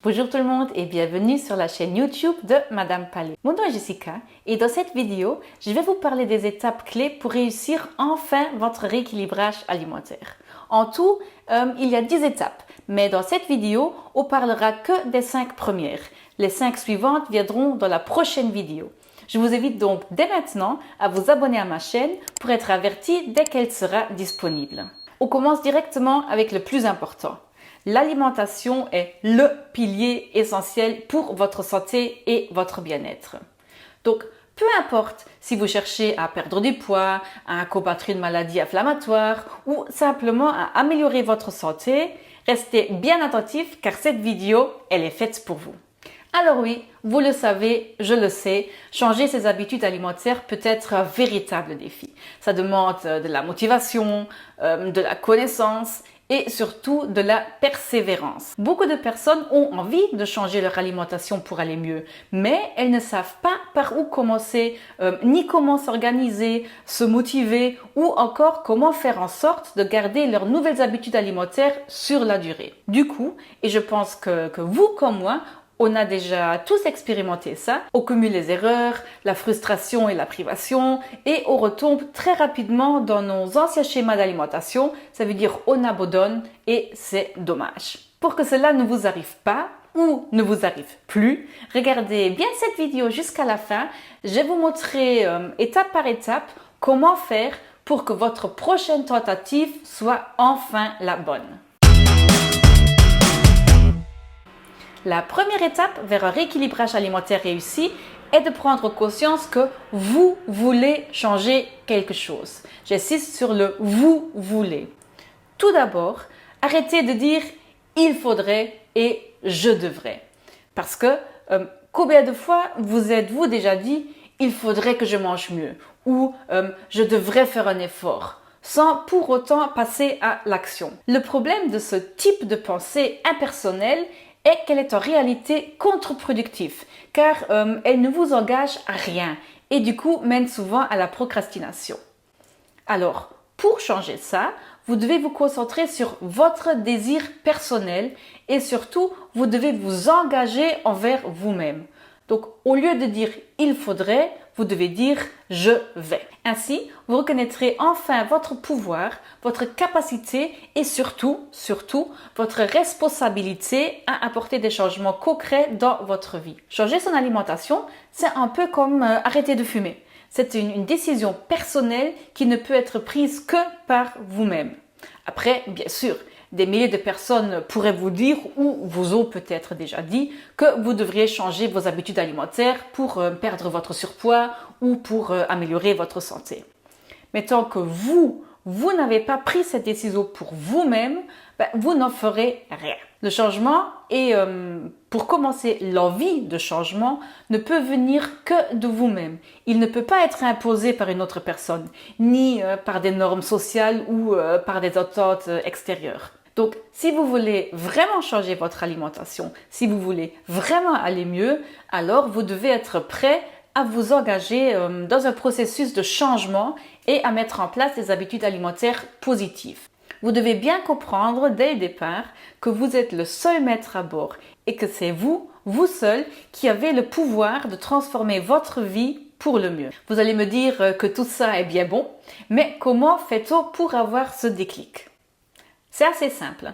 Bonjour tout le monde et bienvenue sur la chaîne YouTube de Madame Palais. Mon nom est Jessica et dans cette vidéo, je vais vous parler des étapes clés pour réussir enfin votre rééquilibrage alimentaire. En tout, il y a 10 étapes, mais dans cette vidéo, on parlera que des 5 premières. Les 5 suivantes viendront dans la prochaine vidéo. Je vous invite donc dès maintenant à vous abonner à ma chaîne pour être averti dès qu'elle sera disponible. On commence directement avec le plus important. L'alimentation est le pilier essentiel pour votre santé et votre bien-être. Donc, peu importe si vous cherchez à perdre du poids, à combattre une maladie inflammatoire ou simplement à améliorer votre santé, restez bien attentifs car cette vidéo, elle est faite pour vous. Alors oui, vous le savez, je le sais, changer ses habitudes alimentaires peut être un véritable défi. Ça demande de la motivation, de la connaissance et surtout de la persévérance. Beaucoup de personnes ont envie de changer leur alimentation pour aller mieux, mais elles ne savent pas par où commencer, ni comment s'organiser, se motiver ou encore comment faire en sorte de garder leurs nouvelles habitudes alimentaires sur la durée. Du coup, et je pense que vous comme moi, on a déjà tous expérimenté ça. On cumule les erreurs, la frustration et la privation et on retombe très rapidement dans nos anciens schémas d'alimentation. Ça veut dire on abandonne et c'est dommage. Pour que cela ne vous arrive pas ou ne vous arrive plus, regardez bien cette vidéo jusqu'à la fin. Je vais vous montrer étape par étape comment faire pour que votre prochaine tentative soit enfin la bonne. La première étape vers un rééquilibrage alimentaire réussi est de prendre conscience que vous voulez changer quelque chose. J'insiste sur le « vous voulez ». Tout d'abord, arrêtez de dire « il faudrait » et « je devrais ». Parce que combien de fois vous êtes-vous déjà dit « il faudrait que je mange mieux » ou « je devrais faire un effort » sans pour autant passer à l'action. Le problème de ce type de pensée impersonnelle est qu'elle est en réalité contre-productive car elle ne vous engage à rien et du coup mène souvent à la procrastination. Alors, pour changer ça, vous devez vous concentrer sur votre désir personnel et surtout, vous devez vous engager envers vous-même. Donc, au lieu de dire « il faudrait », vous devez dire « je vais ». Ainsi, vous reconnaîtrez enfin votre pouvoir, votre capacité et surtout, votre responsabilité à apporter des changements concrets dans votre vie. Changer son alimentation, c'est un peu comme arrêter de fumer. C'est une décision personnelle qui ne peut être prise que par vous-même. Après, bien sûr, des milliers de personnes pourraient vous dire ou vous ont peut-être déjà dit que vous devriez changer vos habitudes alimentaires pour perdre votre surpoids ou pour améliorer votre santé. Mais tant que vous n'avez pas pris cette décision pour vous-même, vous n'en ferez rien. Le changement et pour commencer, l'envie de changement ne peut venir que de vous-même. Il ne peut pas être imposé par une autre personne, ni par des normes sociales ou par des attentes extérieures. Donc, si vous voulez vraiment changer votre alimentation, si vous voulez vraiment aller mieux, alors vous devez être prêt à vous engager dans un processus de changement et à mettre en place des habitudes alimentaires positives. Vous devez bien comprendre dès le départ que vous êtes le seul maître à bord et que c'est vous seul, qui avez le pouvoir de transformer votre vie pour le mieux. Vous allez me dire que tout ça est bien bon, mais comment fait-on pour avoir ce déclic ? C'est assez simple.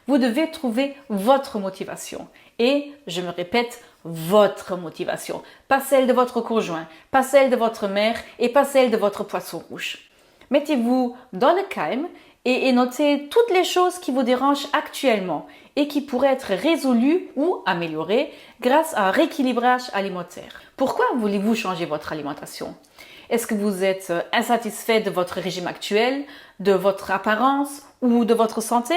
Vous devez trouver votre motivation. Et, je me répète, votre motivation. Pas celle de votre conjoint, pas celle de votre mère et pas celle de votre poisson rouge. Mettez-vous dans le calme et notez toutes les choses qui vous dérangent actuellement et qui pourraient être résolues ou améliorées grâce à un rééquilibrage alimentaire. Pourquoi voulez-vous changer votre alimentation ? Est-ce que vous êtes insatisfait de votre régime actuel, de votre apparence ou de votre santé ?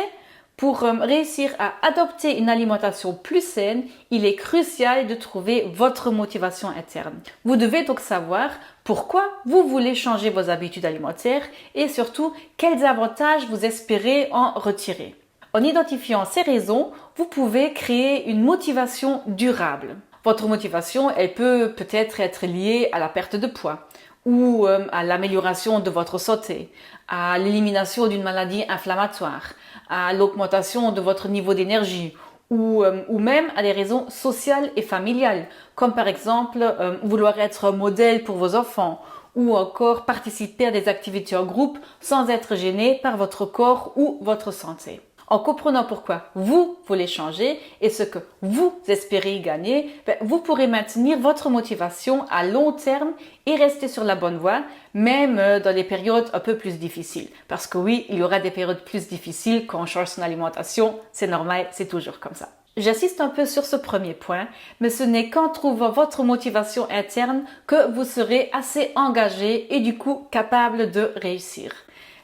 Pour réussir à adopter une alimentation plus saine, il est crucial de trouver votre motivation interne. Vous devez donc savoir pourquoi vous voulez changer vos habitudes alimentaires et surtout quels avantages vous espérez en retirer. En identifiant ces raisons, vous pouvez créer une motivation durable. Votre motivation, elle peut peut-être être liée à la perte de poids ou à l'amélioration de votre santé, à l'élimination d'une maladie inflammatoire, à l'augmentation de votre niveau d'énergie ou même à des raisons sociales et familiales, comme par exemple vouloir être modèle pour vos enfants, ou encore participer à des activités en groupe sans être gêné par votre corps ou votre santé. En comprenant pourquoi vous voulez changer et ce que vous espérez y gagner, vous pourrez maintenir votre motivation à long terme et rester sur la bonne voie, même dans les périodes un peu plus difficiles. Parce que oui, il y aura des périodes plus difficiles quand on change son alimentation, c'est normal, c'est toujours comme ça. J'insiste un peu sur ce premier point, mais ce n'est qu'en trouvant votre motivation interne que vous serez assez engagé et du coup capable de réussir.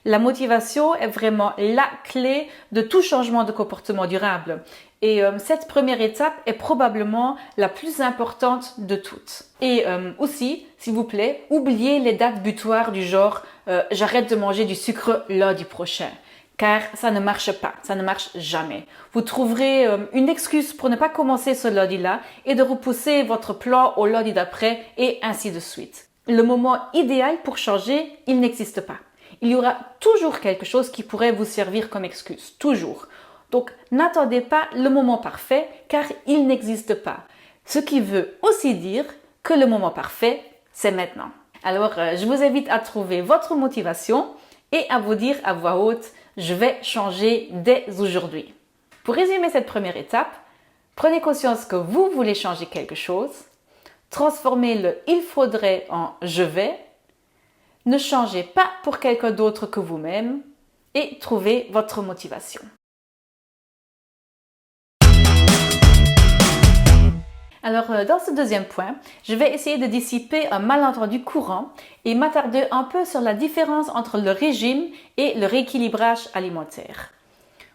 La motivation est vraiment la clé de tout changement de comportement durable. Et cette première étape est probablement la plus importante de toutes. Et aussi, s'il vous plaît, oubliez les dates butoirs du genre j'arrête de manger du sucre lundi prochain. Car ça ne marche pas, ça ne marche jamais. Vous trouverez une excuse pour ne pas commencer ce lundi-là et de repousser votre plan au lundi d'après et ainsi de suite. Le moment idéal pour changer, il n'existe pas. Il y aura toujours quelque chose qui pourrait vous servir comme excuse, toujours. Donc n'attendez pas le moment parfait car il n'existe pas. Ce qui veut aussi dire que le moment parfait, c'est maintenant. Alors je vous invite à trouver votre motivation et à vous dire à voix haute « Je vais changer dès aujourd'hui ». Pour résumer cette première étape, prenez conscience que vous voulez changer quelque chose, transformez le « il faudrait » en « je vais », ne changez pas pour quelqu'un d'autre que vous-même et trouvez votre motivation. Alors, dans ce deuxième point, je vais essayer de dissiper un malentendu courant et m'attarder un peu sur la différence entre le régime et le rééquilibrage alimentaire.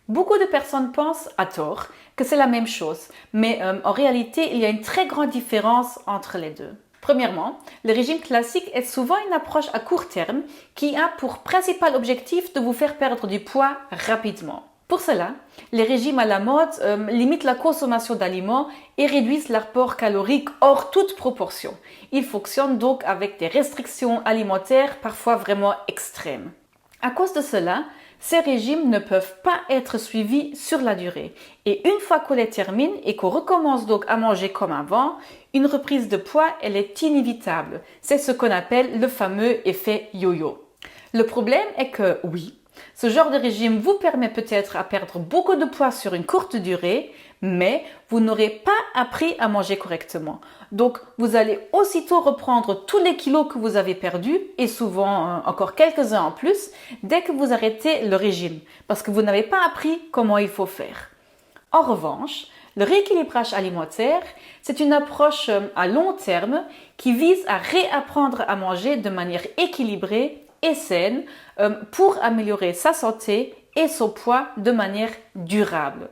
Beaucoup de personnes pensent, à tort, que c'est la même chose, mais en réalité, il y a une très grande différence entre les deux. Premièrement, le régime classique est souvent une approche à court terme qui a pour principal objectif de vous faire perdre du poids rapidement. Pour cela, les régimes à la mode limitent la consommation d'aliments et réduisent l'apport calorique hors toute proportion. Ils fonctionnent donc avec des restrictions alimentaires parfois vraiment extrêmes. À cause de cela, ces régimes ne peuvent pas être suivis sur la durée. Et une fois qu'on les termine et qu'on recommence donc à manger comme avant, une reprise de poids, elle est inévitable. C'est ce qu'on appelle le fameux effet yo-yo. Le problème est que oui, ce genre de régime vous permet peut-être à perdre beaucoup de poids sur une courte durée, mais vous n'aurez pas appris à manger correctement. Donc, vous allez aussitôt reprendre tous les kilos que vous avez perdus, et souvent encore quelques-uns en plus, dès que vous arrêtez le régime, parce que vous n'avez pas appris comment il faut faire. En revanche, le rééquilibrage alimentaire, c'est une approche à long terme qui vise à réapprendre à manger de manière équilibrée et saine pour améliorer sa santé et son poids de manière durable.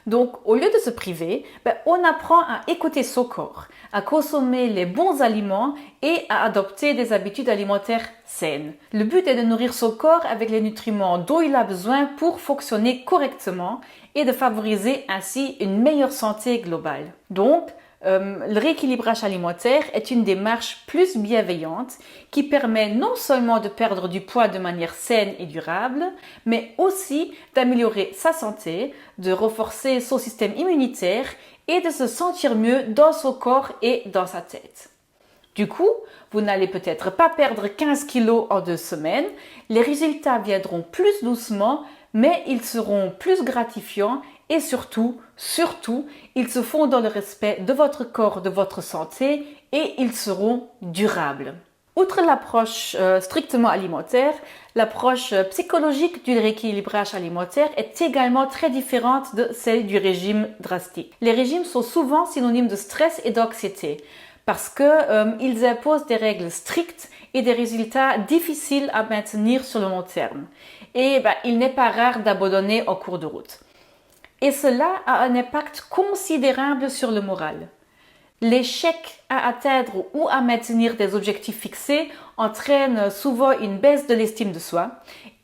Donc, au lieu de se priver, on apprend à écouter son corps, à consommer les bons aliments et à adopter des habitudes alimentaires saines. Le but est de nourrir son corps avec les nutriments dont il a besoin pour fonctionner correctement et de favoriser ainsi une meilleure santé globale. Donc, le rééquilibrage alimentaire est une démarche plus bienveillante qui permet non seulement de perdre du poids de manière saine et durable, mais aussi d'améliorer sa santé, de renforcer son système immunitaire et de se sentir mieux dans son corps et dans sa tête. Du coup, vous n'allez peut-être pas perdre 15 kilos en 2 semaines, les résultats viendront plus doucement, mais ils seront plus gratifiants et surtout, ils se font dans le respect de votre corps, de votre santé et ils seront durables. Outre l'approche strictement alimentaire, l'approche psychologique du rééquilibrage alimentaire est également très différente de celle du régime drastique. Les régimes sont souvent synonymes de stress et d'anxiété parce qu'ils imposent des règles strictes et des résultats difficiles à maintenir sur le long terme. Et il n'est pas rare d'abandonner en cours de route. Et cela a un impact considérable sur le moral. L'échec à atteindre ou à maintenir des objectifs fixés entraîne souvent une baisse de l'estime de soi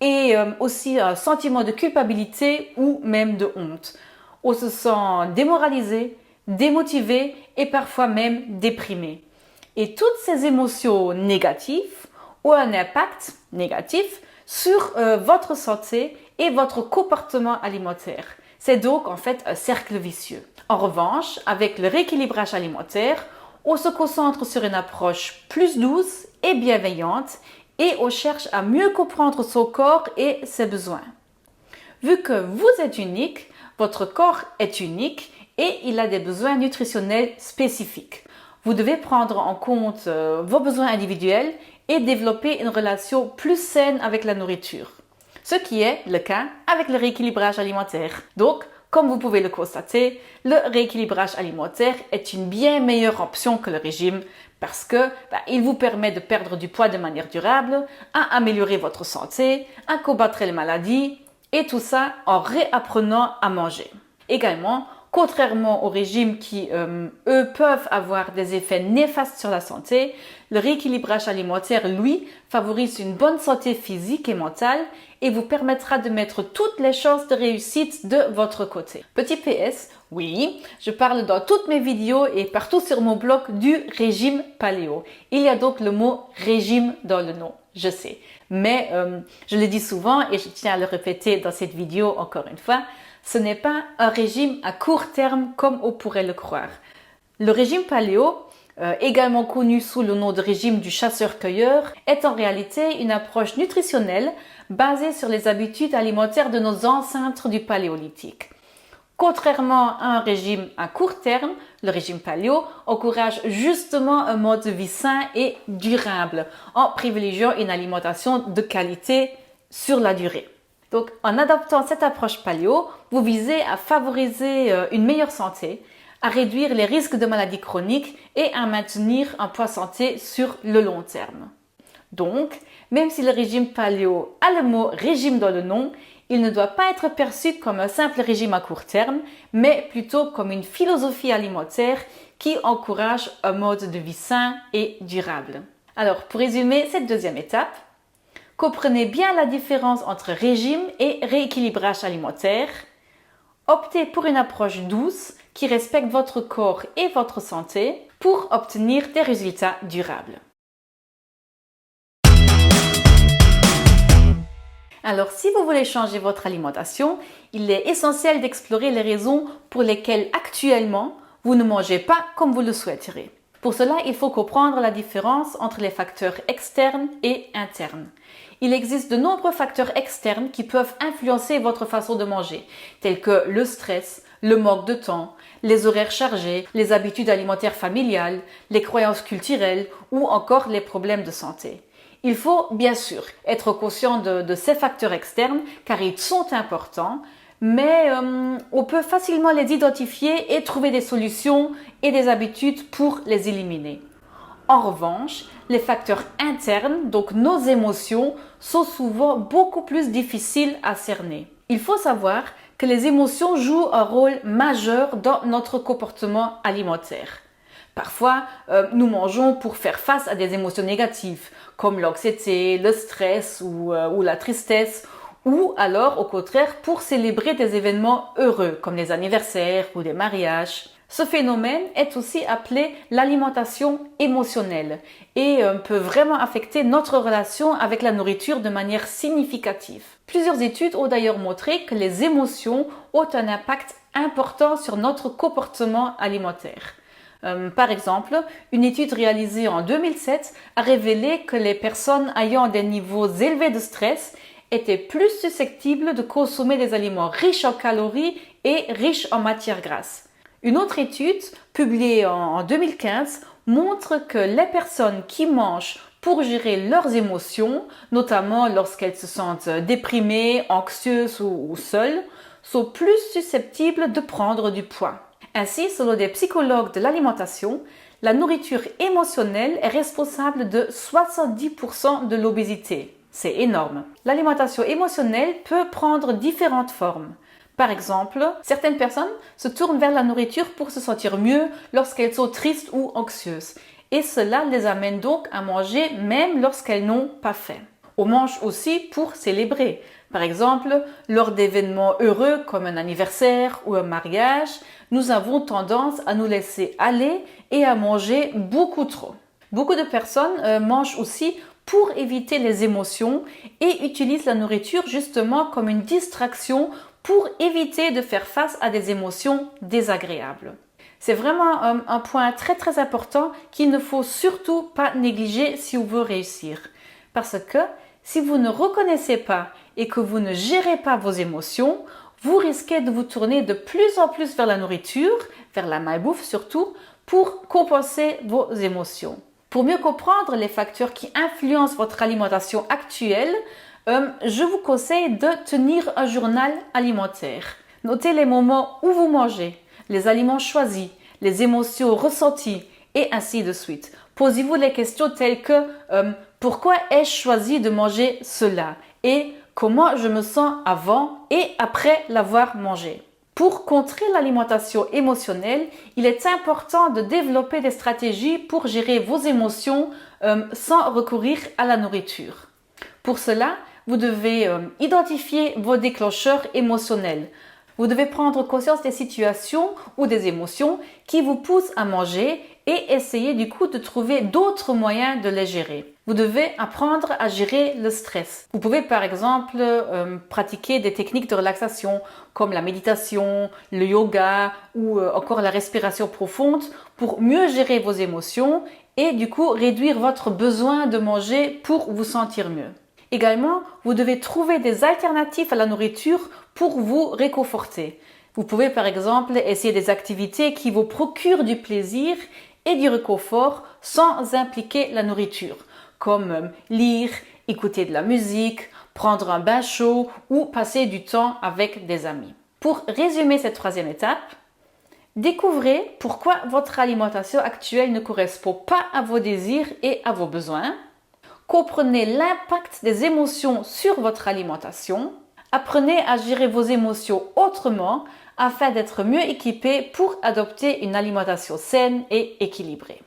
et aussi un sentiment de culpabilité ou même de honte. On se sent démoralisé, démotivé et parfois même déprimé. Et toutes ces émotions négatives ont un impact négatif sur votre santé et votre comportement alimentaire. C'est donc en fait un cercle vicieux. En revanche, avec le rééquilibrage alimentaire, on se concentre sur une approche plus douce et bienveillante et on cherche à mieux comprendre son corps et ses besoins. Vu que vous êtes unique, votre corps est unique et il a des besoins nutritionnels spécifiques. Vous devez prendre en compte vos besoins individuels et développer une relation plus saine avec la nourriture. Ce qui est le cas avec le rééquilibrage alimentaire. Donc, comme vous pouvez le constater, le rééquilibrage alimentaire est une bien meilleure option que le régime parce que il vous permet de perdre du poids de manière durable, à améliorer votre santé, à combattre les maladies et tout ça en réapprenant à manger. Également, contrairement aux régimes qui, eux, peuvent avoir des effets néfastes sur la santé, le rééquilibrage alimentaire, lui, favorise une bonne santé physique et mentale et vous permettra de mettre toutes les chances de réussite de votre côté. Petit PS, oui, je parle dans toutes mes vidéos et partout sur mon blog du régime paléo. Il y a donc le mot régime dans le nom, je sais. Mais je le dis souvent et je tiens à le répéter dans cette vidéo encore une fois, ce n'est pas un régime à court terme comme on pourrait le croire. Le régime paléo, également connu sous le nom de régime du chasseur-cueilleur, est en réalité une approche nutritionnelle basée sur les habitudes alimentaires de nos ancêtres du paléolithique. Contrairement à un régime à court terme, le régime paléo encourage justement un mode de vie sain et durable en privilégiant une alimentation de qualité sur la durée. Donc, en adoptant cette approche paléo, vous visez à favoriser une meilleure santé, à réduire les risques de maladies chroniques et à maintenir un poids santé sur le long terme. Donc, même si le régime paléo a le mot régime dans le nom, il ne doit pas être perçu comme un simple régime à court terme, mais plutôt comme une philosophie alimentaire qui encourage un mode de vie sain et durable. Alors, pour résumer cette deuxième étape, comprenez bien la différence entre régime et rééquilibrage alimentaire. Optez pour une approche douce qui respecte votre corps et votre santé pour obtenir des résultats durables. Alors, si vous voulez changer votre alimentation, il est essentiel d'explorer les raisons pour lesquelles actuellement vous ne mangez pas comme vous le souhaiteriez. Pour cela, il faut comprendre la différence entre les facteurs externes et internes. Il existe de nombreux facteurs externes qui peuvent influencer votre façon de manger, tels que le stress, le manque de temps, les horaires chargés, les habitudes alimentaires familiales, les croyances culturelles ou encore les problèmes de santé. Il faut bien sûr être conscient de ces facteurs externes car ils sont importants, mais on peut facilement les identifier et trouver des solutions et des habitudes pour les éliminer. En revanche, les facteurs internes, donc nos émotions, sont souvent beaucoup plus difficiles à cerner. Il faut savoir que les émotions jouent un rôle majeur dans notre comportement alimentaire. Parfois, nous mangeons pour faire face à des émotions négatives, comme l'anxiété, le stress ou la tristesse, ou alors au contraire pour célébrer des événements heureux, comme les anniversaires ou les mariages. Ce phénomène est aussi appelé l'alimentation émotionnelle et peut vraiment affecter notre relation avec la nourriture de manière significative. Plusieurs études ont d'ailleurs montré que les émotions ont un impact important sur notre comportement alimentaire. Par exemple, une étude réalisée en 2007 a révélé que les personnes ayant des niveaux élevés de stress étaient plus susceptibles de consommer des aliments riches en calories et riches en matières grasses. Une autre étude, publiée en 2015, montre que les personnes qui mangent pour gérer leurs émotions, notamment lorsqu'elles se sentent déprimées, anxieuses ou seules, sont plus susceptibles de prendre du poids. Ainsi, selon des psychologues de l'alimentation, la nourriture émotionnelle est responsable de 70% de l'obésité. C'est énorme. L'alimentation émotionnelle peut prendre différentes formes. Par exemple, certaines personnes se tournent vers la nourriture pour se sentir mieux lorsqu'elles sont tristes ou anxieuses. Et cela les amène donc à manger même lorsqu'elles n'ont pas faim. On mange aussi pour célébrer. Par exemple, lors d'événements heureux comme un anniversaire ou un mariage, nous avons tendance à nous laisser aller et à manger beaucoup trop. Beaucoup de personnes mangent aussi pour éviter les émotions et utilisent la nourriture justement comme une distraction pour éviter de faire face à des émotions désagréables. C'est vraiment un point très important qu'il ne faut surtout pas négliger si on veut réussir. Parce que si vous ne reconnaissez pas et que vous ne gérez pas vos émotions, vous risquez de vous tourner de plus en plus vers la nourriture, vers la malbouffe surtout, pour compenser vos émotions. Pour mieux comprendre les facteurs qui influencent votre alimentation actuelle, je vous conseille de tenir un journal alimentaire. Notez les moments où vous mangez, les aliments choisis, les émotions ressenties et ainsi de suite. Posez-vous les questions telles que pourquoi ai-je choisi de manger cela et comment je me sens avant et après l'avoir mangé. Pour contrer l'alimentation émotionnelle, il est important de développer des stratégies pour gérer vos émotions sans recourir à la nourriture. Pour cela, vous devez identifier vos déclencheurs émotionnels. Vous devez prendre conscience des situations ou des émotions qui vous poussent à manger et essayer du coup de trouver d'autres moyens de les gérer. Vous devez apprendre à gérer le stress. Vous pouvez par exemple pratiquer des techniques de relaxation comme la méditation, le yoga ou encore la respiration profonde pour mieux gérer vos émotions et du coup réduire votre besoin de manger pour vous sentir mieux. Également, vous devez trouver des alternatives à la nourriture pour vous réconforter. Vous pouvez par exemple essayer des activités qui vous procurent du plaisir et du réconfort sans impliquer la nourriture, comme lire, écouter de la musique, prendre un bain chaud ou passer du temps avec des amis. Pour résumer cette troisième étape, découvrez pourquoi votre alimentation actuelle ne correspond pas à vos désirs et à vos besoins. Comprenez l'impact des émotions sur votre alimentation. Apprenez à gérer vos émotions autrement afin d'être mieux équipé pour adopter une alimentation saine et équilibrée.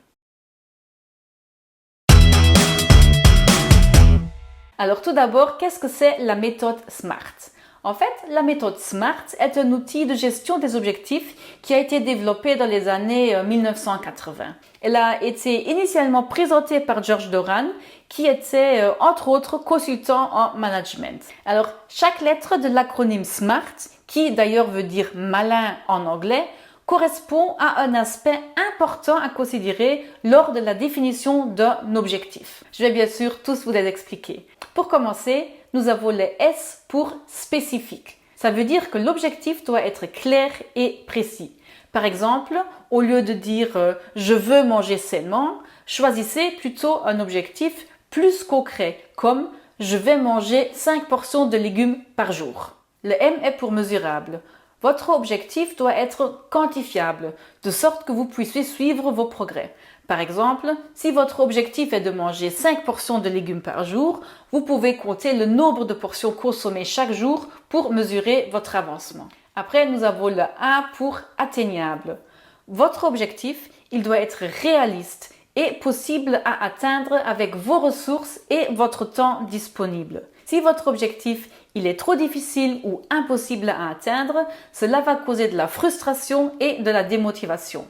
Alors tout d'abord, qu'est-ce que c'est la méthode SMART? En fait, la méthode SMART est un outil de gestion des objectifs qui a été développé dans les années 1980. Elle a été initialement présentée par George Doran, qui était entre autres consultant en management. Alors, chaque lettre de l'acronyme SMART, qui d'ailleurs veut dire malin en anglais, correspond à un aspect important à considérer lors de la définition d'un objectif. Je vais bien sûr tous vous les expliquer. Pour commencer, nous avons les S pour spécifique. Ça veut dire que l'objectif doit être clair et précis. Par exemple, au lieu de dire je veux manger sainement, choisissez plutôt un objectif plus concret, comme je vais manger 5 portions de légumes par jour. Le M est pour mesurable. Votre objectif doit être quantifiable, de sorte que vous puissiez suivre vos progrès. Par exemple, si votre objectif est de manger 5 portions de légumes par jour, vous pouvez compter le nombre de portions consommées chaque jour pour mesurer votre avancement. Après, nous avons le A pour atteignable. Votre objectif, il doit être réaliste et possible à atteindre avec vos ressources et votre temps disponible. Si votre objectif il est trop difficile ou impossible à atteindre, cela va causer de la frustration et de la démotivation.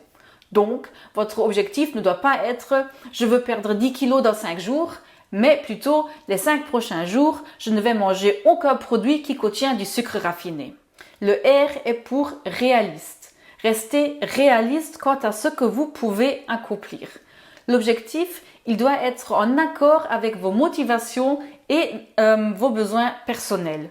Donc, votre objectif ne doit pas être « je veux perdre 10 kilos dans 5 jours », mais plutôt « les 5 prochains jours, je ne vais manger aucun produit qui contient du sucre raffiné ». Le R est pour réaliste. Restez réaliste quant à ce que vous pouvez accomplir. L'objectif, il doit être en accord avec vos motivations et vos besoins personnels.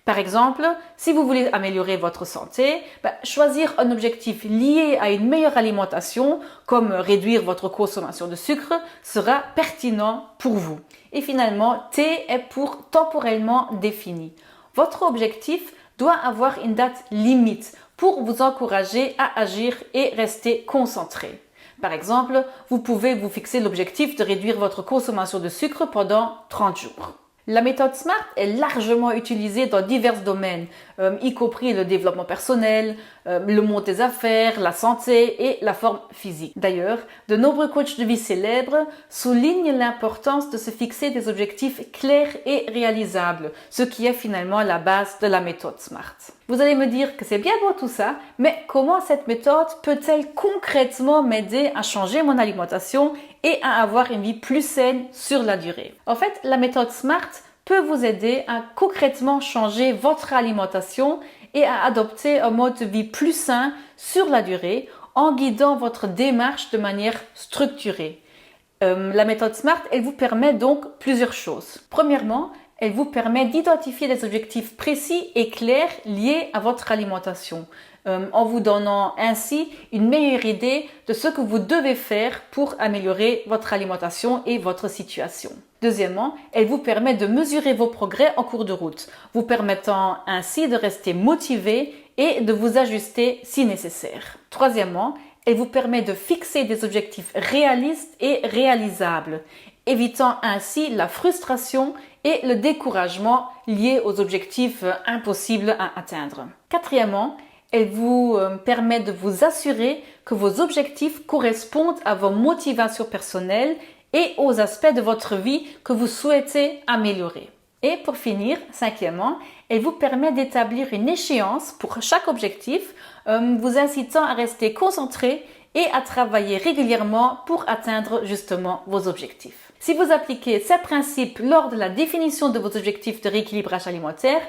Par exemple, si vous voulez améliorer votre santé, choisir un objectif lié à une meilleure alimentation, comme réduire votre consommation de sucre, sera pertinent pour vous. Et finalement, T est pour temporellement défini. Votre objectif doit avoir une date limite pour vous encourager à agir et rester concentré. Par exemple, vous pouvez vous fixer l'objectif de réduire votre consommation de sucre pendant 30 jours. La méthode SMART est largement utilisée dans divers domaines, y compris le développement personnel, le monde des affaires, la santé et la forme physique. D'ailleurs, de nombreux coachs de vie célèbres soulignent l'importance de se fixer des objectifs clairs et réalisables, ce qui est finalement la base de la méthode SMART. Vous allez me dire que c'est bien beau tout ça, mais comment cette méthode peut-elle concrètement m'aider à changer mon alimentation et à avoir une vie plus saine sur la durée? En fait, la méthode SMART peut vous aider à concrètement changer votre alimentation et à adopter un mode de vie plus sain sur la durée en guidant votre démarche de manière structurée. La méthode SMART, elle vous permet donc plusieurs choses. Premièrement, elle vous permet d'identifier des objectifs précis et clairs liés à votre alimentation, en vous donnant ainsi une meilleure idée de ce que vous devez faire pour améliorer votre alimentation et votre situation. Deuxièmement, elle vous permet de mesurer vos progrès en cours de route, vous permettant ainsi de rester motivé et de vous ajuster si nécessaire. Troisièmement, elle vous permet de fixer des objectifs réalistes et réalisables, évitant ainsi la frustration et le découragement liés aux objectifs impossibles à atteindre. Quatrièmement, elle vous permet de vous assurer que vos objectifs correspondent à vos motivations personnelles et aux aspects de votre vie que vous souhaitez améliorer. Et pour finir, cinquièmement, elle vous permet d'établir une échéance pour chaque objectif, vous incitant à rester concentré et à travailler régulièrement pour atteindre justement vos objectifs. Si vous appliquez ces principes lors de la définition de vos objectifs de rééquilibrage alimentaire,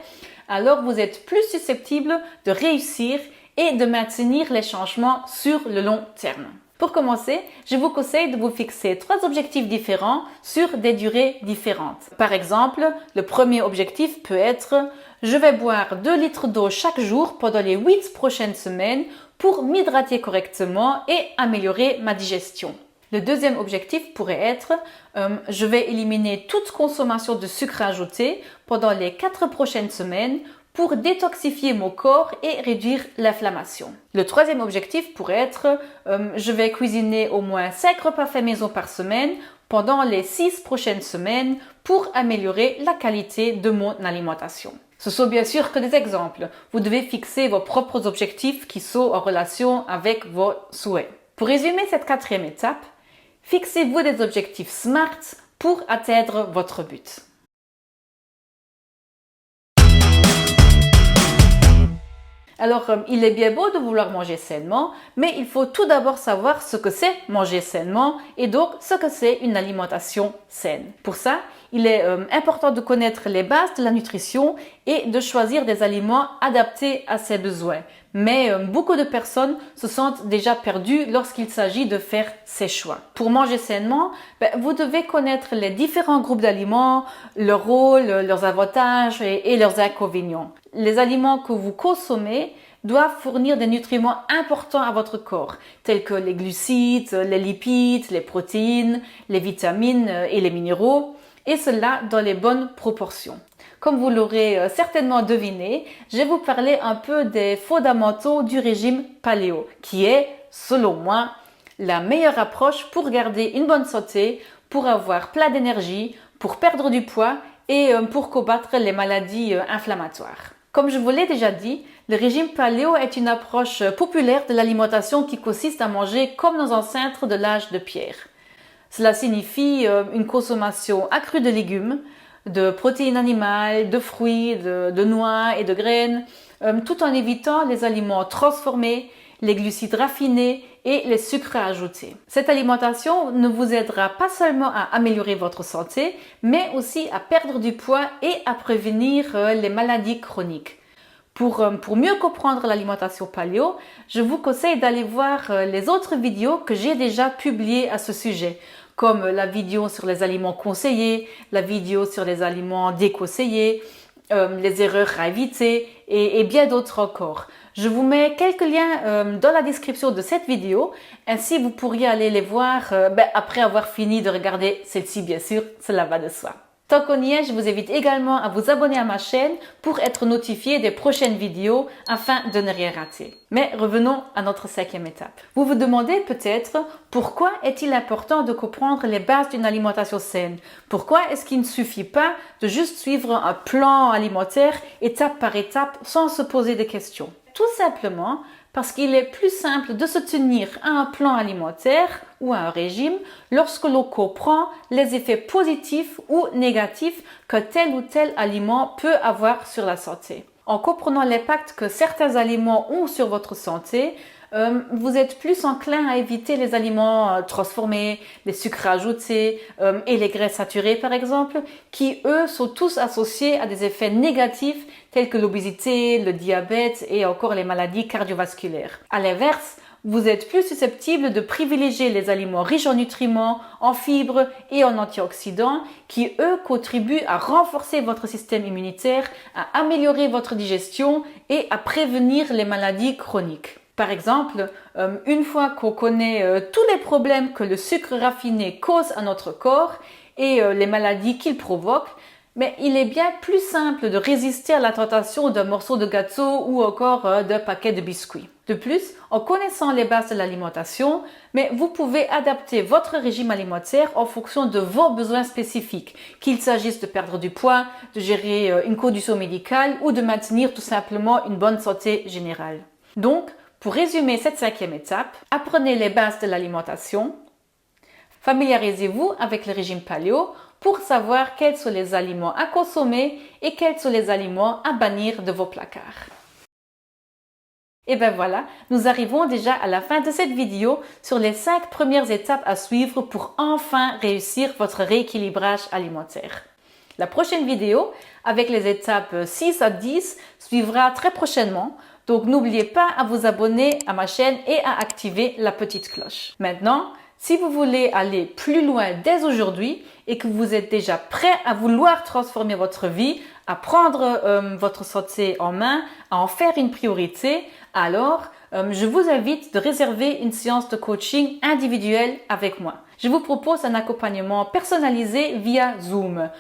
alors vous êtes plus susceptible de réussir et de maintenir les changements sur le long terme. Pour commencer, je vous conseille de vous fixer 3 objectifs différents sur des durées différentes. Par exemple, le premier objectif peut être « Je vais boire 2 litres d'eau chaque jour pendant les 8 prochaines semaines pour m'hydrater correctement et améliorer ma digestion ». Le deuxième objectif pourrait être « Je vais éliminer toute consommation de sucre ajouté pendant les 4 prochaines semaines pour détoxifier mon corps et réduire l'inflammation ». Le troisième objectif pourrait être « Je vais cuisiner au moins 5 repas faits maison par semaine pendant les 6 prochaines semaines pour améliorer la qualité de mon alimentation ». Ce sont bien sûr que des exemples. Vous devez fixer vos propres objectifs qui sont en relation avec vos souhaits. Pour résumer cette 4e étape, fixez-vous des objectifs SMART pour atteindre votre but. Alors, il est bien beau de vouloir manger sainement, mais il faut tout d'abord savoir ce que c'est manger sainement et donc ce que c'est une alimentation saine. Pour ça, il est important de connaître les bases de la nutrition et de choisir des aliments adaptés à ses besoins. Mais beaucoup de personnes se sentent déjà perdues lorsqu'il s'agit de faire ces choix. Pour manger sainement, vous devez connaître les différents groupes d'aliments, leur rôle, leurs avantages et leurs inconvénients. Les aliments que vous consommez doivent fournir des nutriments importants à votre corps, tels que les glucides, les lipides, les protéines, les vitamines et les minéraux, et cela dans les bonnes proportions. Comme vous l'aurez certainement deviné, je vais vous parler un peu des fondamentaux du régime paléo, qui est, selon moi, la meilleure approche pour garder une bonne santé, pour avoir plein d'énergie, pour perdre du poids et pour combattre les maladies inflammatoires. Comme je vous l'ai déjà dit, le régime paléo est une approche populaire de l'alimentation qui consiste à manger comme dans un cintre de l'âge de pierre. Cela signifie une consommation accrue de légumes, de protéines animales, de fruits, de noix et de graines, tout en évitant les aliments transformés, les glucides raffinés et les sucres ajoutés. Cette alimentation ne vous aidera pas seulement à améliorer votre santé, mais aussi à perdre du poids et à prévenir les maladies chroniques. Pour mieux comprendre l'alimentation paléo, je vous conseille d'aller voir les autres vidéos que j'ai déjà publiées à ce sujet, comme la vidéo sur les aliments conseillés, la vidéo sur les aliments déconseillés, les erreurs à éviter et bien d'autres encore. Je vous mets quelques liens dans la description de cette vidéo, ainsi vous pourriez aller les voir après avoir fini de regarder celle-ci, bien sûr, cela va de soi. Tant qu'on y est, je vous invite également à vous abonner à ma chaîne pour être notifié des prochaines vidéos afin de ne rien rater. Mais revenons à notre 5e étape. Vous vous demandez peut-être pourquoi est-il important de comprendre les bases d'une alimentation saine? Pourquoi est-ce qu'il ne suffit pas de juste suivre un plan alimentaire étape par étape sans se poser des questions? Tout simplement parce qu'il est plus simple de se tenir à un plan alimentaire ou à un régime lorsque l'on comprend les effets positifs ou négatifs que tel ou tel aliment peut avoir sur la santé. En comprenant l'impact que certains aliments ont sur votre santé, vous êtes plus enclin à éviter les aliments transformés, les sucres ajoutés et les graisses saturées par exemple, qui eux sont tous associés à des effets négatifs telles que l'obésité, le diabète et encore les maladies cardiovasculaires. À l'inverse, vous êtes plus susceptible de privilégier les aliments riches en nutriments, en fibres et en antioxydants qui, eux, contribuent à renforcer votre système immunitaire, à améliorer votre digestion et à prévenir les maladies chroniques. Par exemple, une fois qu'on connaît tous les problèmes que le sucre raffiné cause à notre corps et les maladies qu'il provoque, mais il est bien plus simple de résister à la tentation d'un morceau de gâteau ou encore d'un paquet de biscuits. De plus, en connaissant les bases de l'alimentation, mais vous pouvez adapter votre régime alimentaire en fonction de vos besoins spécifiques, qu'il s'agisse de perdre du poids, de gérer une condition médicale ou de maintenir tout simplement une bonne santé générale. Donc, pour résumer cette 5e étape, apprenez les bases de l'alimentation, familiarisez-vous avec le régime paléo pour savoir quels sont les aliments à consommer et quels sont les aliments à bannir de vos placards. Et ben voilà, nous arrivons déjà à la fin de cette vidéo sur les 5 premières étapes à suivre pour enfin réussir votre rééquilibrage alimentaire. La prochaine vidéo, avec les étapes 6 à 10, suivra très prochainement. Donc n'oubliez pas à vous abonner à ma chaîne et à activer la petite cloche. Maintenant, si vous voulez aller plus loin dès aujourd'hui et que vous êtes déjà prêt à vouloir transformer votre vie, à prendre votre santé en main, à en faire une priorité, alors je vous invite de réserver une séance de coaching individuelle avec moi. Je vous propose un accompagnement personnalisé via Zoom.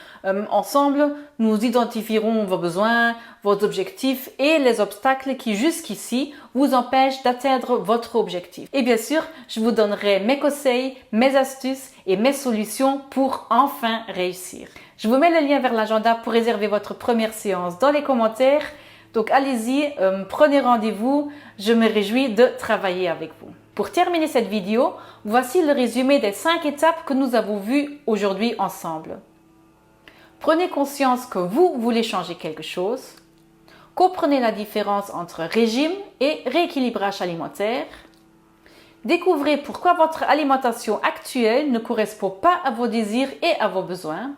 Ensemble, nous identifierons vos besoins, vos objectifs et les obstacles qui jusqu'ici vous empêchent d'atteindre votre objectif. Et bien sûr, je vous donnerai mes conseils, mes astuces et mes solutions pour enfin réussir. Je vous mets le lien vers l'agenda pour réserver votre première séance dans les commentaires. Donc allez-y, prenez rendez-vous, je me réjouis de travailler avec vous. Pour terminer cette vidéo, voici le résumé des 5 étapes que nous avons vues aujourd'hui ensemble. Prenez conscience que vous voulez changer quelque chose. Comprenez la différence entre régime et rééquilibrage alimentaire. Découvrez pourquoi votre alimentation actuelle ne correspond pas à vos désirs et à vos besoins.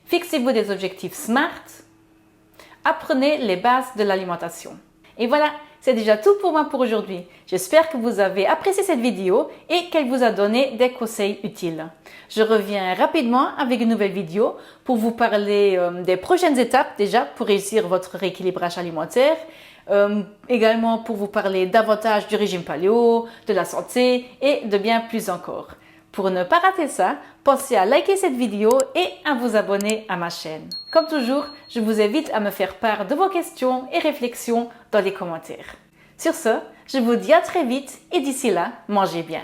Fixez-vous des objectifs SMART. Apprenez les bases de l'alimentation. Et voilà, c'est déjà tout pour moi pour aujourd'hui. J'espère que vous avez apprécié cette vidéo et qu'elle vous a donné des conseils utiles. Je reviens rapidement avec une nouvelle vidéo pour vous parler des prochaines étapes déjà pour réussir votre rééquilibrage alimentaire. Également pour vous parler davantage du régime paléo, de la santé et de bien plus encore. Pour ne pas rater ça, pensez à liker cette vidéo et à vous abonner à ma chaîne. Comme toujours, je vous invite à me faire part de vos questions et réflexions dans les commentaires. Sur ce, je vous dis à très vite et d'ici là, mangez bien.